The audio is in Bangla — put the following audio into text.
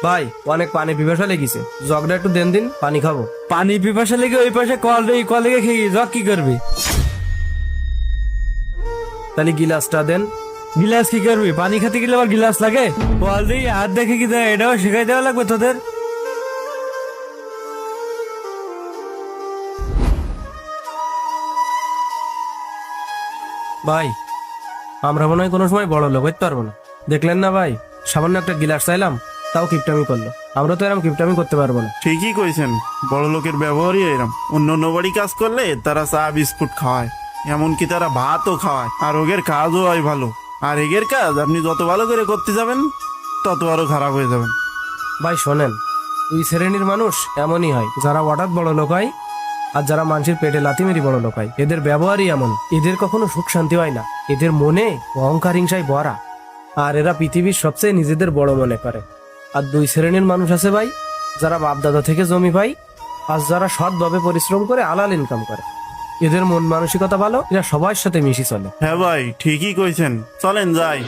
ভাই অনেক পানি পিপাসা লেগেছে, জগটা একটু দেন দিন, পানি খাবো। পানি পিপাসা লেগে ওই পাশে কল রে, কল লেগে খেয়ে জগ কি করবি? তাহলে গিলাসটা দেন। গিলাস কি করবি? পানি খেতে গেলে আবার গিলাস লাগে? কল দিয়ে হাত দেখে কি দেয়, এটাও শিখাই দেওয়া লাগবে তোদের। ভাই আমরা মনে হয় কোনো সময় বড় লোক হইতে পারবো না। দেখলেন না ভাই, সামান্য একটা গিলাস চাইলাম, তাও কিপটামি করলো। আমরা তো এরকম কিপটামি করতে পারবো না। ঠিকই কইছেন, বড় লোকের ব্যবহারই এরম। অন্য অন্য বাড়ি কাজ করলে তারা চা বিস্কুট খাওয়ায়, এমনকি তারা ভাতও খাওয়ায়, আর ওগের কাজও হয় ভালো। আর এগের কাজ আপনি যত ভালো করে করতে যাবেন তত আরো খারাপ হয়ে যাবেন। ভাই শোনেন, দুই শ্রেণীর মানুষ এমনই হয়, যারা হঠাৎ বড় লোক হয় আর যারা মানুষের পেটে লাথি মেরি বড় লোক হয়। এদের ব্যবহারই এমন, এদের কখনো সুখ শান্তি হয় না, এদের মনে অহংকার হিংসায় ভরা, আর এরা পৃথিবীর সবচেয়ে নিজেদের বড় মনে করে। আর দুই শ্রেণীর মানুষ আছে ভাই, যারা বাপদাদা থেকে জমি পায় আর যারা সৎভাবে পরিশ্রম করে হালাল ইনকাম করে। এদের মন মানসিকতা ভালো, এরা সবার সাথে মিশি চলে। হ্যাঁ ভাই, ঠিকই কইছেন, চলেন যাই।